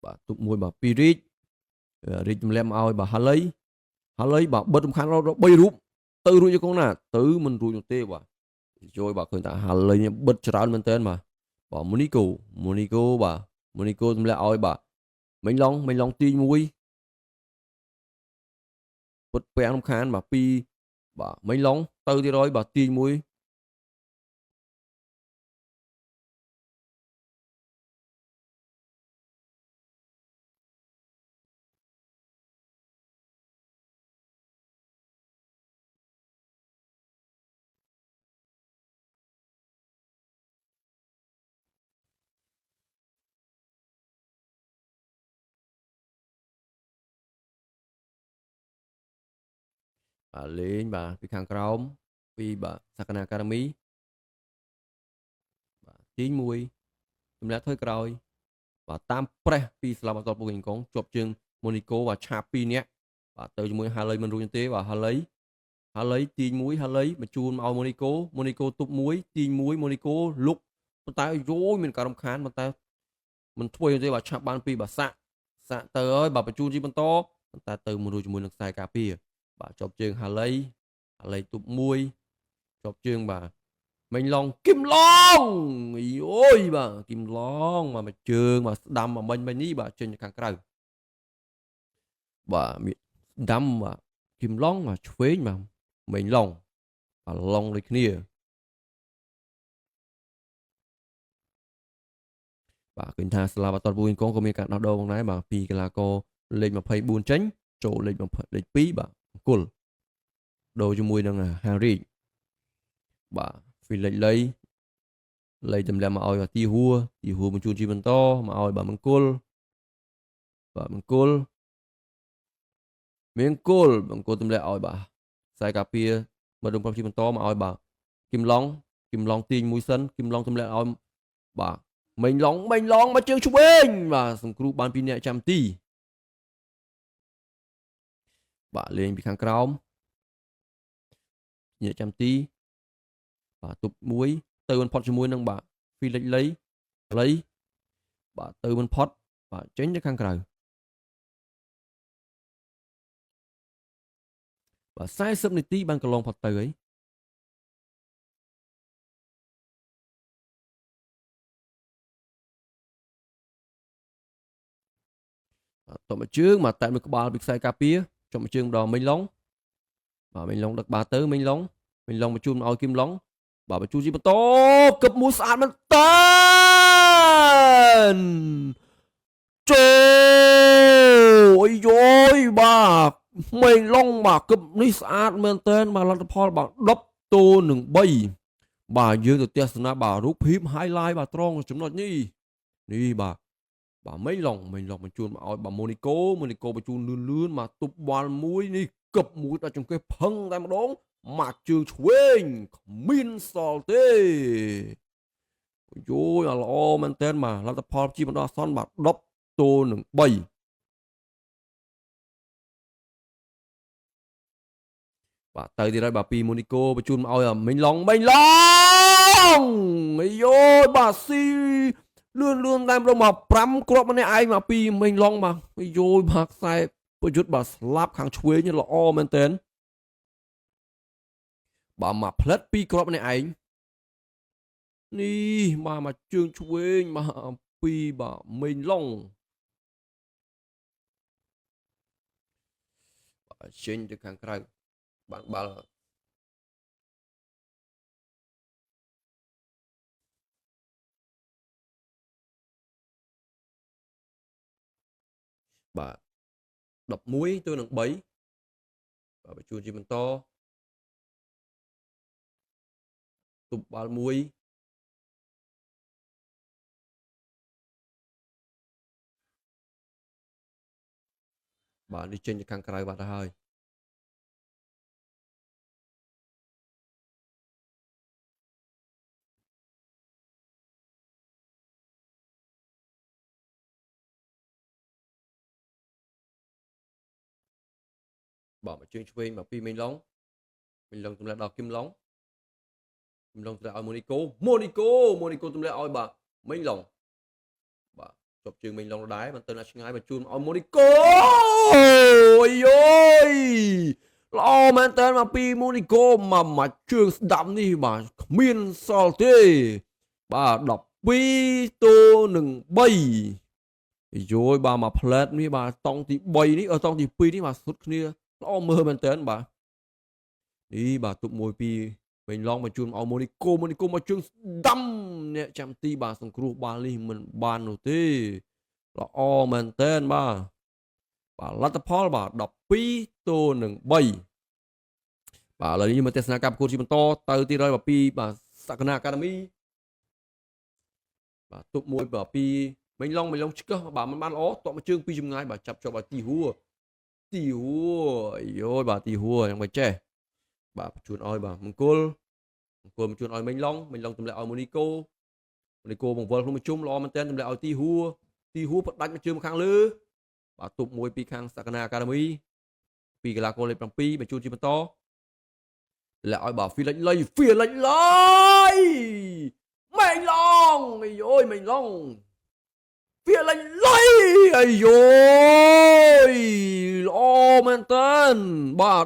បាទទុកមួយបាទពីរីកទម្លាក់មកឲ្យបាទហាឡៃបាទបិទសំខាន់រក3រូបទៅរួចយកកងណាទៅមិនរួចនោះទេបាទជួយបាទឃើញថាហាឡៃបិទច្រើនមែនទែនបាទម៉ូនីកូបាទម៉ូនីកូទម្លាក់ឲ្យបាទមីងឡុងទីមួយពុតពាំងរំខានបាទពីបាទមីងឡុងទៅទីរយបាទទីមួយបាទលេងបាទពីខាងក្រោមពីបាទសក្កណាអាកាដេមី ទាញមួយទម្លាក់ធ្វើក្រោយបាទតាមប្រេះពីស្លាប់អត់ពូកេងកងជាប់ជើងម៉ូនីកូបាទឆាប2នាក់បាទទៅជាមួយហាឡៃមិនរួចទេបាទហាឡៃទាញមួយហាឡៃបញ្ជូនមកឲ្យម៉ូនីកូទប់មួយទាញមួយម៉ូនីកូលុកប៉ុន្តែយោមានការរំខានប៉ុន្តែមិនធ្វើទេបាទឆាប់បានពីបាទសាក់ទៅហើយបាទបញ្ជូនជីបន្តប៉ុន្តែទៅមួយជាមួយនឹងខ្សែការពារបាទជាប់ជើងហាឡៃទប់មួយជាប់ជើងបាទមិញឡងគឹមឡងអូយបាទគឹមឡងមកជើងបាទស្ដាំមកមិញនេះបាទចេញទៅខាងក្រៅបាទស្ដាំបាទគឹមឡងបាទឆ្វេងបាទមិញឡងបាទឡងដូចគ្នាបាទឃើញថាស្លាប់អត់ពូវិញកងក៏មានការដោះដូរផងដែរបាទពីកីឡាករលេខ24ចេញចូលលេខ2បាទអង្គុលដូរជាមួយនឹងហារីបាទហ្វីលិចលៃទម្លាក់មកឲ្យទីហួរបញ្ជូនជីបន្តមកឲ្យបាទមង្គលទម្លាក់ឲ្យបាទខ្សែការពារមកដុំជីបន្តមកឲ្យបាទគឹមឡងទាញមួយសិនគឹមឡងទម្លាក់ឲ្យបាទមិញឡងមកជើងឆ្វេងបាទសង្គ្រោះបានពីអ្នកចាំទីបាទលេងពីខាងក្រោមអ្នកចាំទីបាទទប់មួយទៅមិនផុតជាមួយនឹងបាទហ្វីលិចលៃបាទទៅមិនផុតបាទចេញទៅខាងក្រៅបាទ40នាទីបានកន្លងផុតទៅហើយតបមកជើងមកតែមួយក្បាលពីខ្សែការពារចុះមកជើងម្ដងមិញឡងបាទមិញឡងដឹកបាល់ទៅមិញឡងបញ្ជូនមកឲ្យគឹមឡងបាទបញ្ជូនជីបន្តគឹបមួយស្អាតមែនតើអូយយោយបាទមិញឡងបាទគឹបនេះស្អាតមែនតើបាទលទ្ធផលបាទ10-3បាទយើងទៅទស្សនាបាទរូបភាព highlight បាទត្រង់ចំណុចនេះបាទមិញឡងបញ្ជូនមកឲ្យបាទម៉ូនីកូបញ្ជូនលឿនមកទប់បាល់មួយនេះគប់មួយដល់ចង្កេះផឹងតែម្ដងមកជើងឆ្វេងគ្មានសល់ទេយោយល្អមែនតើបាទលទ្ធផលជាបណ្ដោះអាសន្នបាទ10-3បាទទៅទៀតហើយបាទពីម៉ូនីកូបញ្ជូនមកឲ្យមិញឡងអាយោយបាទស៊ីលឿនតែម្ដងមក5គ្រាប់ម្នាក់ឯងមកពីមិញឡងមកយោយបាទខ្សែប្រយុទ្ធបាទស្លាប់ខាងឆ្វេងល្អមែនតើបាទមកផ្លិត2គ្រាប់ម្នាក់ឯងនេះបាទមកជើងឆ្វេងបាទពីបាទមិញឡងបាទចេញទៅខាងក្រៅបានបាល់បាទ11-3បាទបញ្ជូនជាបន្តទប់បាល់មួយបាទនេះចេញទៅខាងក្រៅបាត់ទៅហើយបាទមកជើងឆ្វេងមកពីមិញឡងទម្លាក់ដល់គឹមឡងទម្លាក់ឲ្យម៉ូនីកូទម្លាក់ឲ្យបាទមិញឡងបាទជាប់ជើងមិញឡងដែរមិនទៅណាឆ្ងាយបញ្ជូនឲ្យម៉ូនីកូអូយយោយល្អមែនតើមកពីម៉ូនីកូមកជើងស្ដាំនេះបាទគ្មានសល់ទេបាទ12-3យោយបាទមកផ្លែតនេះបាទតង់ទី3នេះតង់ទី2នេះបាទសុទ្ធគ្នាល្អមើលមែនតើបាទនេះបាទទុកមួយពីវិញឡងបញ្ជូនឲ្យម៉ូនីកូមកជើងស្ដាំអ្នកចាំទីបាទសង្គ្រោះបាល់នេះមិនបាននោះទេល្អមែនតើបាទលទ្ធផលបាទ12-3បាទឥឡូវនេះមកទស្សនាការប្រកួតជាបន្តទៅទី112បាទសក្កណាអាកាដេមីបាទទុកមួយបាទពីមិញឡងឆ្កឹះបាទមិនបានល្អតក់មកជើងពីចម្ងាយបាទចាប់ជាប់ឲ្យទីហួរយោបាទទីហួរយ៉ាងមិនចេះបាទបញ្ជូនឲ្យបាទមង្គលបញ្ជូនឲ្យមិញឡងទម្លាក់ឲ្យម៉ូនីកូ នេះគោបង្វិលក្នុងជុំល្អមែនតើទម្លាក់ឲ្យទីហួរផ្ដាច់មកជើងខាងលើបាទទប់មួយពីខាងសក្កណាអាកាដេមីពីកីឡាករលេខ7បញ្ជូនជាបន្តលាក់ឲ្យបាទហ្វីលិចលៃមេងឡងអាយយមេងឡងហ្វីលិចលៃអាយយល្អមែនតើបាទ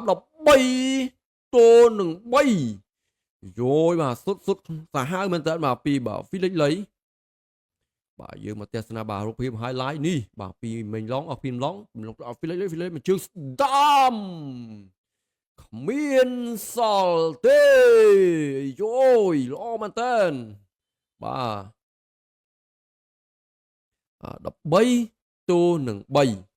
13ទល់នឹង3យោយបាទសុទ្ធសាហាវមែនតើបាទពីបាទហ្វីលិចលៃបាទយើងមកទស្សនាបាទរូបភាព highlight នេះបាទពីមេងឡងអស់ពីមឡងអស់ហ្វីលិចលៃមកជើងស្ដាំគ្មានសល់ទេយោយល្អមែនតើបាទ13ទល់នឹង3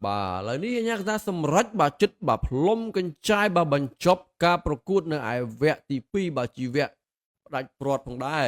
បាទឥឡូវនេះអាញាកថាសម្រេចបាទចិត្តបាទផ្លុំកញ្ចាយបាទបញ្ចប់ការប្រកួតនៅឯវគ្គទី2បាទជីវៈផ្ដាច់ព្រាត់ផងដែរ